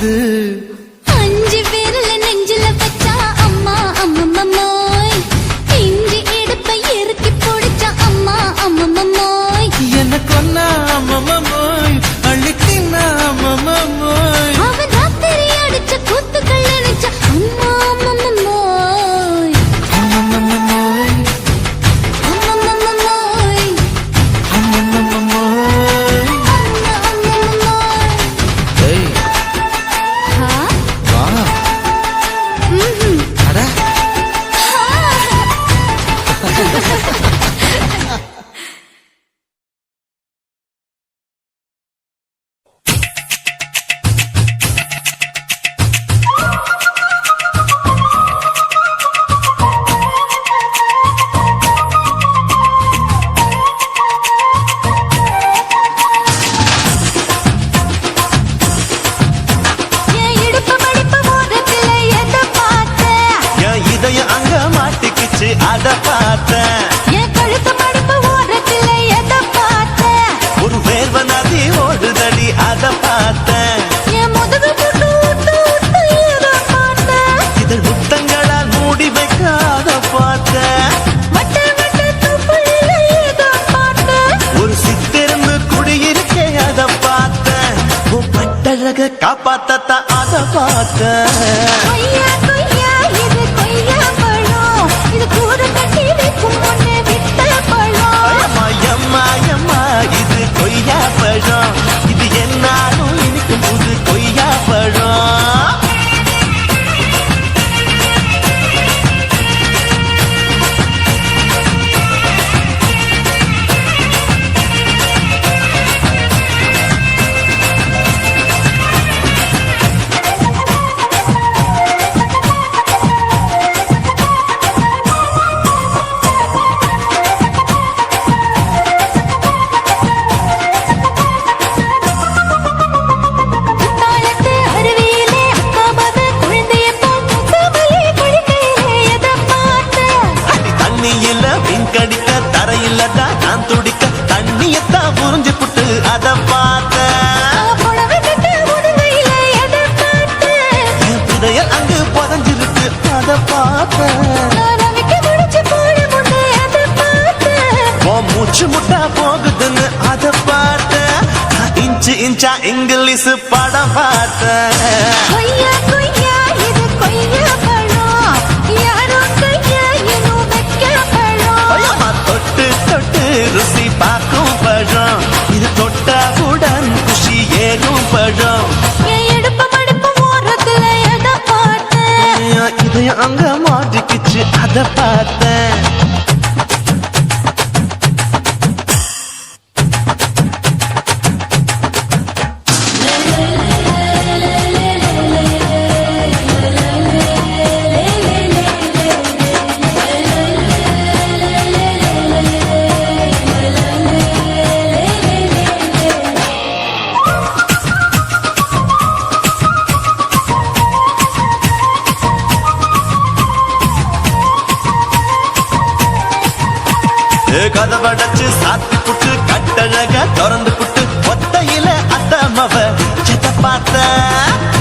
இருக்குது. 5 விரல நெஞ்சில வச்சா அம்மா அம்மம்மோய், இஞ்சி எடுப்பை இறுக்கி பிடிச்சா அம்மா அம்மம்மோய், என்ன கொன்னா அம்மம்மோய், அள்ளித்தின்னா அம்மம்மோய், அவன் ராத்திரி அடிச்ச கூத்துக்கள் நினைச்சா அம்மா அம்மம்மோய், அம்மம்மோய், அம்மம்மோய், அம்மம்மோய். அம்மம்மோய். ஏய் ஆ? வா. ம்ஹும். அட என் இடுப்பு மடிப்பு ஓரத்துல எதை பார்த்தேன்? என் இதயம் அங்க மாட்டிக்கிச்சு அத பார்த்தேன். என் கழுத்து மடிப்பு ஓரத்துல எதை பார்த்தேன்? ஒரு வேர்வ நதி ஓடுதடி அத பார்த்தேன். என் முதுகு புட்டு விட்டு விட்டு எதை பார்த்தேன்? இதழ் முத்தங்களால் மூடி வைக்காத பார்த்தேன். வட்ட வட்ட துப்புளில எதை பார்த்தேன்? ஒரு சித்திருந்து குடியிருக்கே அத பார்த்தேன். உன் பட்டழக காப்பாத்தத்தான் அத பார்த்தேன். கொய்யா கொய்யா இது கொய்யா பழம், இது கூட கட்டி வைக்கும் முன்னே விட்ட பழம். அம்மா எம்மா எம்மா இது கொய்யா பழம். இது என்னாலும் இனிக்கும் புது கொய்யா பழம். குத்தாலத்து அருவியிலே அக்கா மக குழந்தைய போல் முத்தமல்லி குளிக்கையிலே எதை பார்த்தேன்? அடி தண்ணியில மீன் கடிக்க தரையில தான் நான் துடிக்க தண்ணியத்தான் புரிஞ்சு புட்டு அத பார்த்தேன். புடவை கட்ட முதுகையில எதை பார்த்தேன்? என் புதையல் அங்கு புதஞ்சிருக்கு அத பார்த்தேன். நான் ரவிக்கு முடிச்சு போட முன்னே எதை பார்த்தேன்? உன் மூச்சு முட்டா போகுதுன்னு அத பார்த்தேன். நான் இன்ச்சு இன்ச்சா இங்கிலீஷ் படம் பார்த்தேன். கொய்யா கொய்யா இது கொய்யா பழம், யாரோ கையா இன்னும் வைக்க பழம். ஐயம்மா, தொட்டு தொட்டு ருசி பார்க்கும் பழம். இது தொட்டவுடன் குஷி ஏறும் பழம். என் இடுப்பு மடிப்பு ஓரத்துல எதை பார்த்தேன்? என் இதயம் அங்க மாட்டிக்கிச்சு அத பார்த்தேன். கதவடைச்சு சாத்தி புட்டு கட்டழக திறந்து புட்டு ஒத்தையில அத்தமவ செத்த பார்த்த.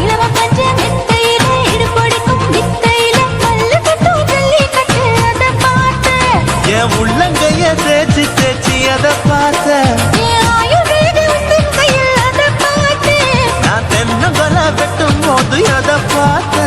இளவ பஞ்ச மெத்தையில இடுப்பொடிக்கும் வித்தையில பல்லு கட்டும் ஜல்லி கட்டு அதை பார்த்தேன். என் உள்ளங்கைய தேய்ச்சி தேய்ச்சி அத பார்த்த. என் ஆயுர்வேத உந்தின் கையில் அதை பார்த்தேன். நான் தென்னங்கொலை வெட்டும் போது அத பார்த்த.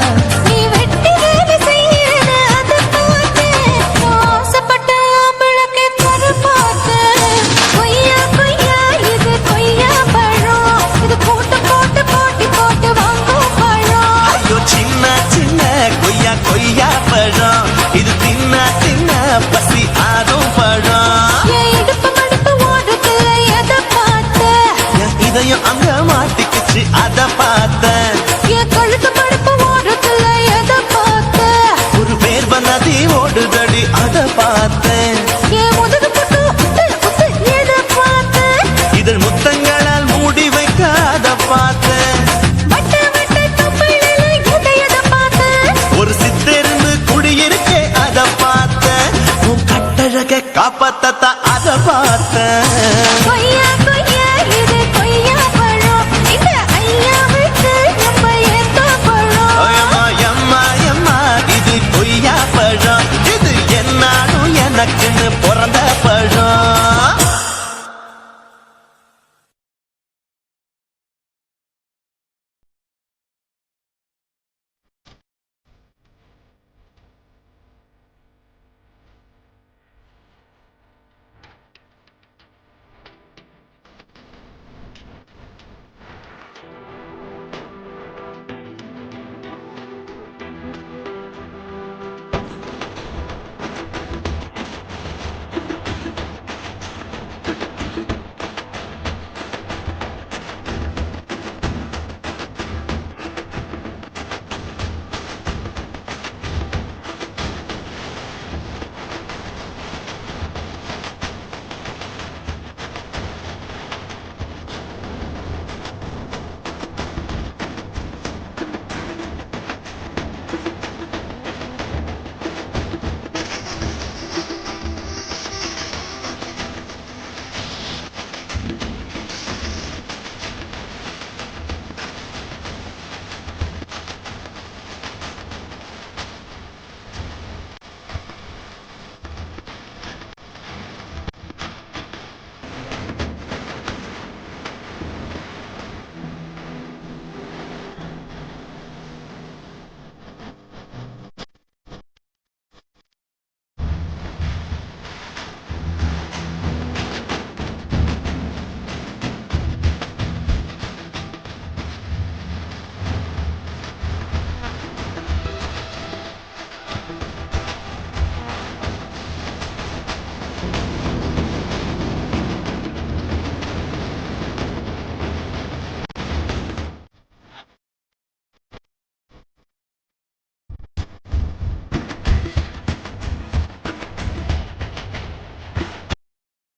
நீ வெட்டி வேலை செய்யறது அதை பார்த்தேன். ஆசைப்பட்ட ஆம்பளுக்கு தர பார்த்தேன். கொய்யா கொய்யா இது கொய்யா பழம், இது போட்டு போட்டு போட்டி போட்டு வாங்கும் பழம். ஐயோ சின்ன சின்ன கொய்யா கொய்யா பழம். இது தின்ன தின்ன பசி ஆடும் பழம். என் இடுப்பு மடிப்பு ஓரத்துல எதை பார்த்தேன்? என் இதயம் அங்க மாட்டிக்கிச்சு அத பார்த்தேன். என் கழுத்து மடிப்பு ஓரத்துல எதை பார்த்தேன்? ஒரு வேர்வ நதி ஓடுதடி அத பார்த்தேன். என் முதுகு புட்டு உத்து உத்து எதை பார்த்தேன்? இதழ் முத்தங்களால் மூடி வைக்காத பார்த்தேன். வட்ட வட்ட துப்புளில எதை பார்த்தேன்? ஒரு சித்திருந்து குடியிருக்கே அத பார்த்தேன். உன் கட்டழக காப்பாத்தத்தான் அத பார்த்தேன். கொய்யா